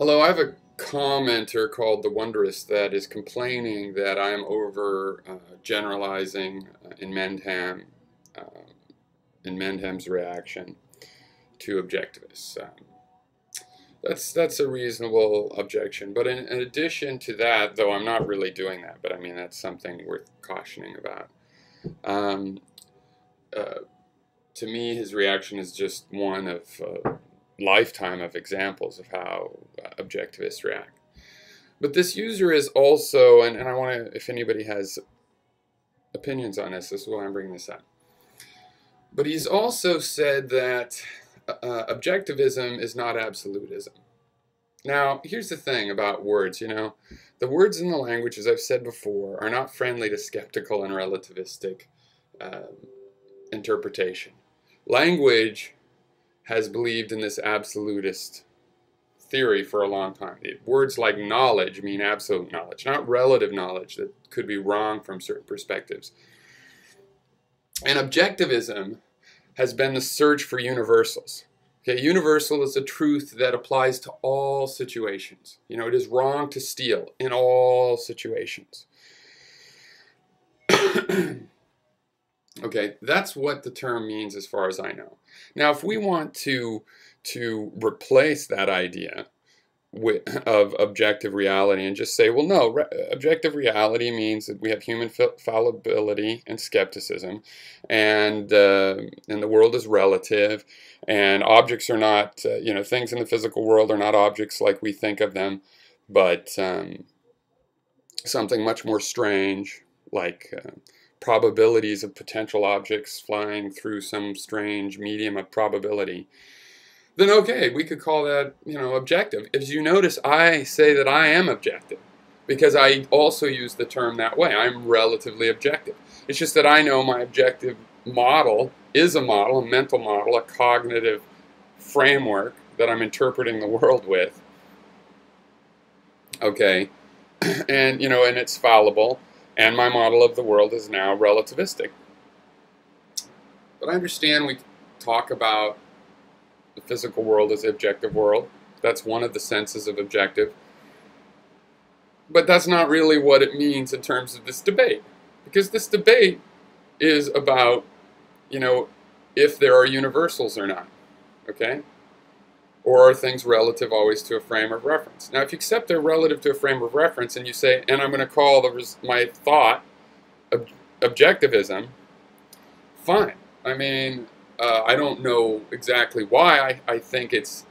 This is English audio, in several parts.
Hello, I have a commenter called the Wonderist that is complaining that I'm over generalizing uh, in Mendham's reaction to objectivists. That's a reasonable objection, but in addition to that, though I'm not really doing that, but I mean that's something worth cautioning about. Um, uh, to me, his reaction is just one of lifetime of examples of how objectivists react. But this user is also, and I want to, if anybody has opinions on this is why I'm bringing this up. But he's also said that objectivism is not absolutism. Now, here's the thing about words, the words in the language, as I've said before, are not friendly to skeptical and relativistic interpretation. Language has believed in this absolutist theory for a long time. Words like knowledge mean absolute knowledge, not relative knowledge that could be wrong from certain perspectives. And objectivism has been the search for universals. Okay, universal is a truth that applies to all situations. It is wrong to steal in all situations. Okay, that's what the term means as far as I know. Now, if we want to replace that idea of objective reality and just say, well, no, objective reality means that we have human fallibility and skepticism, and the world is relative, and objects are not, things in the physical world are not objects like we think of them, but something much more strange, like probabilities of potential objects flying through some strange medium of probability, then okay, we could call that, objective. As you notice, I say that I am objective because I also use the term that way. I'm relatively objective. It's just that I know my objective model is a model, a mental model, a cognitive framework that I'm interpreting the world with. Okay, and and it's fallible. And my model of the world is now relativistic. But I understand we talk about the physical world as the objective world. That's one of the senses of objective. But that's not really what it means in terms of this debate. Because this debate is about, if there are universals or not. Okay? Or are things relative always to a frame of reference? Now, if you accept they're relative to a frame of reference and you say, and I'm going to call my thought objectivism, fine. I mean, I don't know exactly why I think it's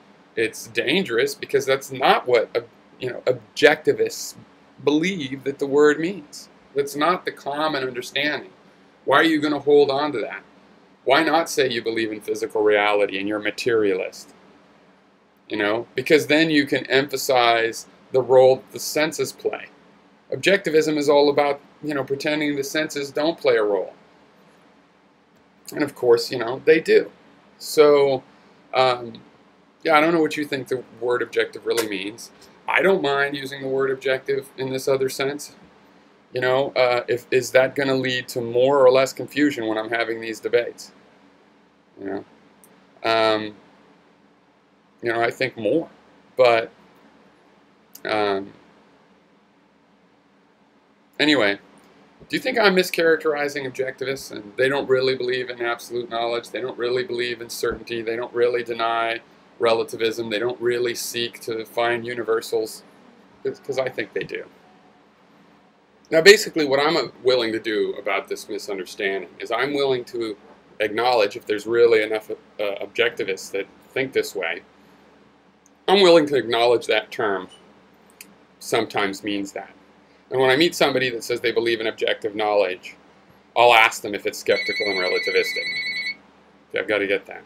dangerous, because that's not what objectivists believe that the word means. That's not the common understanding. Why are you going to hold on to that? Why not say you believe in physical reality and you're a materialist? Because then you can emphasize the role that the senses play. Objectivism is all about, pretending the senses don't play a role. And of course, they do. So, yeah, I don't know what you think the word objective really means. I don't mind using the word objective in this other sense. Is that going to lead to more or less confusion when I'm having these debates? I think more. But anyway, do you think I'm mischaracterizing objectivists? And they don't really believe in absolute knowledge. They don't really believe in certainty. They don't really deny relativism. They don't really seek to find universals. Because I think they do. Now, basically, what I'm willing to do about this misunderstanding is I'm willing to acknowledge, if there's really enough objectivists that think this way, I'm willing to acknowledge that term sometimes means that. And when I meet somebody that says they believe in objective knowledge, I'll ask them if it's skeptical and relativistic. Okay, I've got to get that.